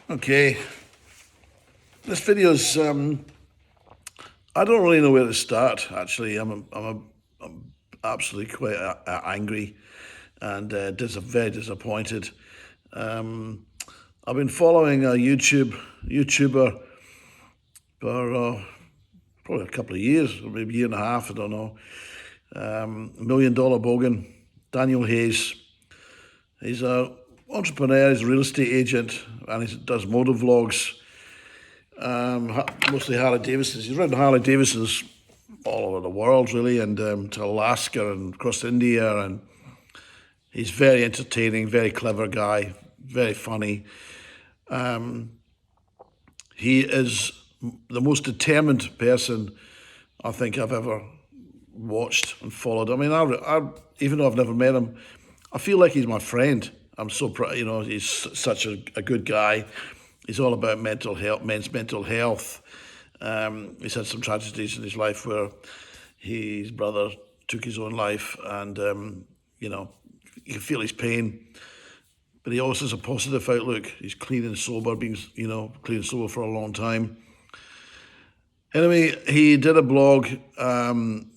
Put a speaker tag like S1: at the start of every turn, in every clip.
S1: Okay, this video's, I don't really know where to start, actually. I'm absolutely quite angry and very disappointed. I've been following a YouTuber for probably a couple of years, or maybe a year and a half, I don't know. $1 Million Boggen, Daniel Hayes. He's a entrepreneur, he's a real estate agent, and he does motor vlogs, mostly Harley Davidsons. He's ridden Harley Davidsons all over the world, really, and to Alaska and across India, and he's very entertaining, very clever guy, very funny. He is the most determined person I think I've ever watched and followed. I mean, I even though I've never met him, I feel like he's my friend. I'm so proud, he's such a good guy. He's all about mental health, men's mental health. He's had some tragedies in his life where his brother took his own life, and you can feel his pain. But he always has a positive outlook. He's clean and sober, being clean and sober for a long time. Anyway, he did a blog in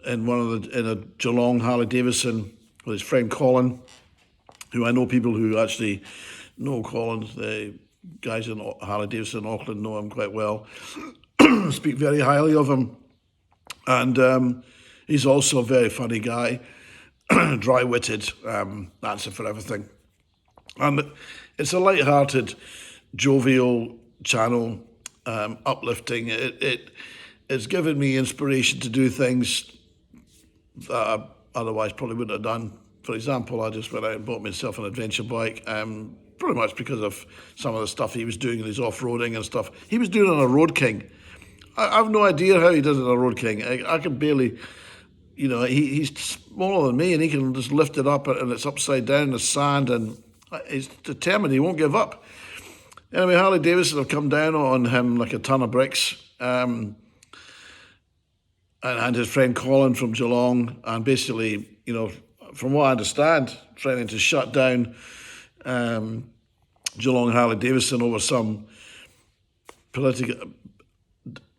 S1: a Geelong Harley Davidson with his friend Colin, who I know people who actually know Colin. The guys in Harley Davidson in Auckland know him quite well, speak very highly of him. And he's also a very funny guy, dry-witted, answer for everything. And it's a light-hearted, jovial channel, uplifting. It's given me inspiration to do things that I otherwise probably wouldn't have done. For example, I just went out and bought myself an adventure bike, pretty much because of some of the stuff he was doing in his off-roading and stuff. He was doing it on a Road King. I have no idea how he does it on a Road King. I can barely, he's smaller than me, and he can just lift it up and it's upside down in the sand, and he's determined, he won't give up. Anyway, Harley Davidson have come down on him like a ton of bricks. And his friend Colin from Geelong, and basically, from what I understand, trying to shut down Geelong Harley Davidson over some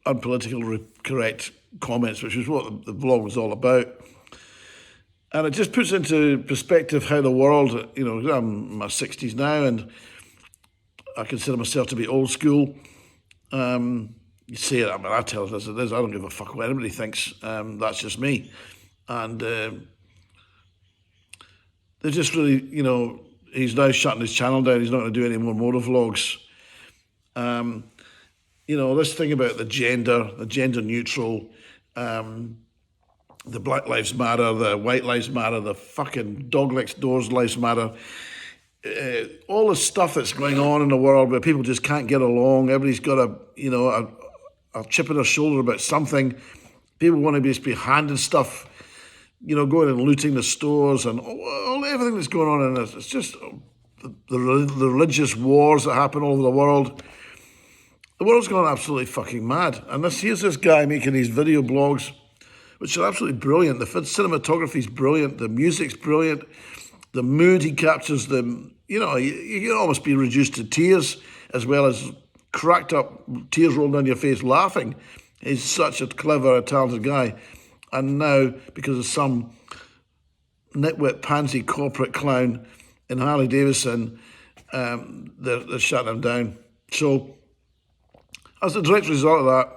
S1: unpolitical correct comments, which is what the vlog was all about. And it just puts into perspective how the world, I'm in my 60s now, and I consider myself to be old school. You say it, I tell it as it is. I don't give a fuck what anybody thinks. That's just me. And they're just really, he's now shutting his channel down. He's not going to do any more motor vlogs. This thing about the gender neutral, the Black Lives Matter, the White Lives Matter, the fucking dog next door's lives matter. All the stuff that's going on in the world where people just can't get along. Everybody's got a chip on their shoulder about something. People want to be handing stuff, going and looting the stores and everything that's going on in this. It's just the religious wars that happen all over the world. The world's gone absolutely fucking mad. And here's this guy making these video blogs, which are absolutely brilliant. The cinematography's brilliant. The music's brilliant. The mood he captures, you can almost be reduced to tears, as well as cracked up, tears rolling down your face laughing. He's such a clever, talented guy. And now, because of some nitwit pansy corporate clown in Harley Davidson, they're shutting him down. So, as a direct result of that,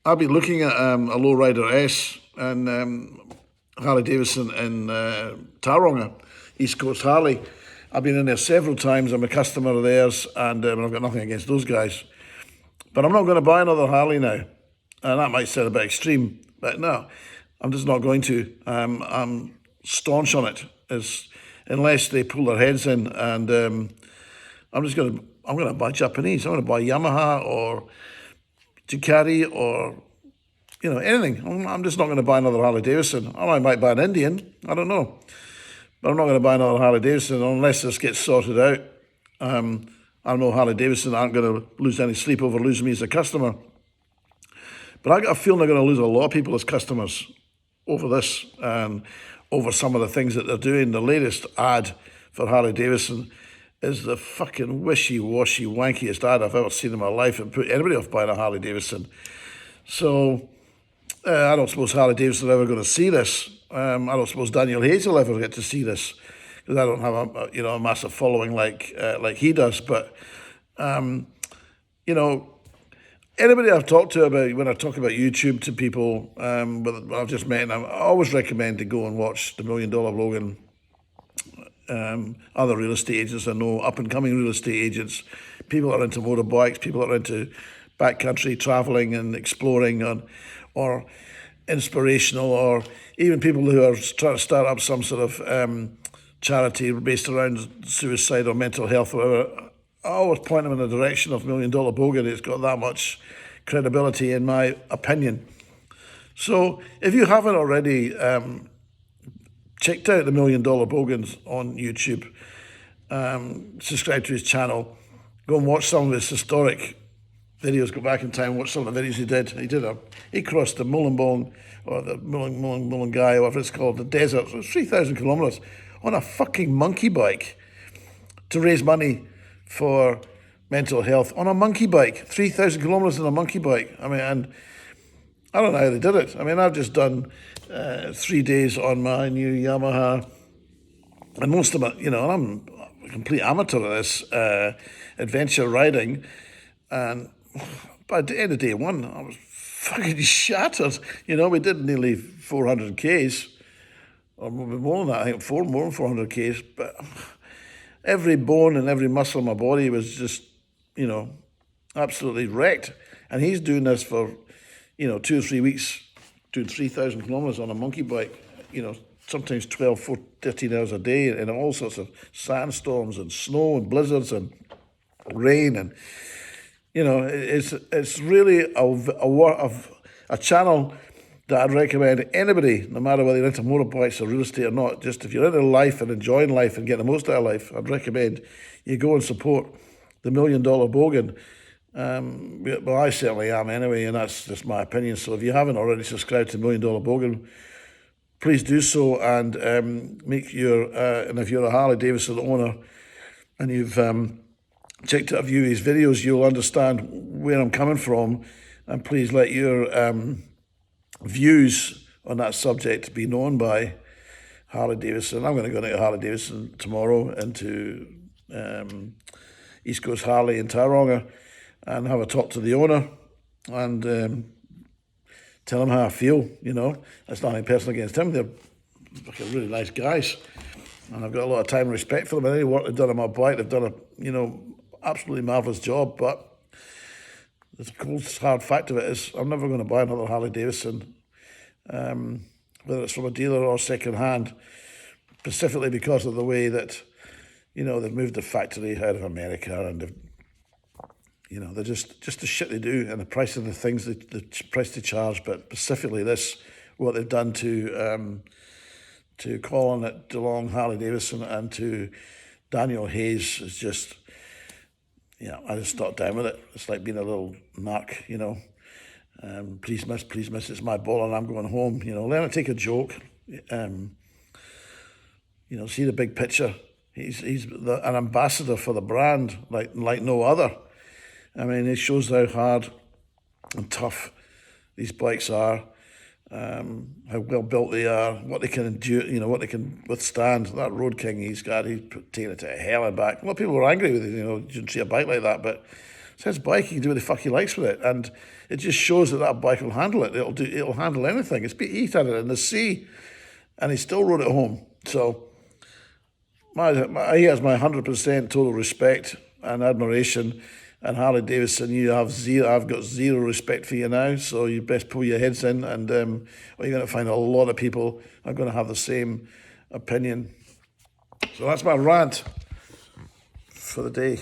S1: I've been looking at a Lowrider S and Harley Davidson in Tauranga, East Coast Harley. I've been in there several times. I'm a customer of theirs, and I've got nothing against those guys. But I'm not going to buy another Harley now. And that might sound a bit extreme, but no, I'm just not going to. I'm staunch on it, unless they pull their heads in. And I'm going to buy Japanese. I'm going to buy Yamaha or Ducati or anything. I'm just not going to buy another Harley Davidson. I might buy an Indian. I don't know. But I'm not going to buy another Harley Davidson unless this gets sorted out. I know Harley Davidson aren't going to lose any sleep over losing me as a customer. But I got a feeling they're going to lose a lot of people as customers over this, over some of the things that they're doing. The latest ad for Harley Davidson is the fucking wishy-washy, wankiest ad I've ever seen in my life, and put anybody off buying a Harley Davidson. So I don't suppose Harley Davidson are ever going to see this. I don't suppose Daniel Hayes will ever get to see this, because I don't have a massive following like he does. But you know, anybody I've talked to about, when I talk about YouTube to people, but I've just met, and I always recommend to go and watch the $1 Million Boggen. Other real estate agents I know, up and coming real estate agents, people that are into motorbikes, people that are into backcountry traveling and exploring, or inspirational, or even people who are trying to start up some sort of charity based around suicide or mental health or whatever. I always point them in the direction of $1 Million Boggen. It's got that much credibility, in my opinion. So if you haven't already checked out the $1 Million Boggen on YouTube, subscribe to his channel, go and watch some of his historic videos, go back in time, watch some of the videos he did. He crossed the Mullenbong, or the Mullengai, or whatever it's called, the desert, so 3,000 kilometres on a fucking monkey bike to raise money for mental health, on a monkey bike, 3,000 kilometres on a monkey bike. I mean, and I don't know how they did it. I mean, I've just done 3 days on my new Yamaha, and most of it, and I'm a complete amateur at this adventure riding, and by the end of day one, I was fucking shattered. We did nearly 400 Ks, or more than that, I think more than 400 Ks, but every bone and every muscle in my body was just, absolutely wrecked. And he's doing this for, 2 or 3 weeks, doing 3,000 kilometres on a monkey bike, sometimes 12, 13 hours a day, in all sorts of sandstorms and snow and blizzards and rain. And, it's really a channel that I'd recommend anybody, no matter whether you're into motorbikes or real estate or not. Just if you're into life and enjoying life and getting the most out of life, I'd recommend you go and support the $1 Million Boggen. Well, I certainly am anyway, and that's just my opinion. So if you haven't already subscribed to $1 Million Boggen, please do so, and and if you're a Harley Davidson owner and you've checked out a few of his videos, you'll understand where I'm coming from, and please let your views on that subject be known by Harley Davidson. I'm going to go into Harley Davidson tomorrow, into East Coast Harley in Tauranga, and have a talk to the owner and tell him how I feel. That's nothing personal against him. They're really nice guys, and I've got a lot of time and respect for them. And any work they've done on my bike, they've done a absolutely marvellous job. But the cold, hard fact of it is, I'm never going to buy another Harley Davidson, whether it's from a dealer or second hand, specifically because of the way that, they've moved the factory out of America, and they're just the shit they do, and the price of the things, the price they charge, but specifically what they've done to Colin at Geelong Harley Davidson and to Daniel Hayes is just, I just stopped down with it. It's like being a little narc, please miss, it's my ball and I'm going home. Learn to take a joke. See the big picture. He's an ambassador for the brand like no other. I mean, it shows how hard and tough these bikes are, how well built they are, what they can endure, what they can withstand. That Road King he's taken it to hell and back. A lot of people were angry with it, you shouldn't see a bike like that, but it's his bike, he can do what the fuck he likes with it, and it just shows that bike will handle it. It'll handle anything. He's had it in the sea, and he still rode it home. So he has my 100% total respect and admiration. And Harley Davidson, I've got zero respect for you now, so you best pull your heads in, and you're going to find a lot of people are going to have the same opinion. So that's my rant for the day.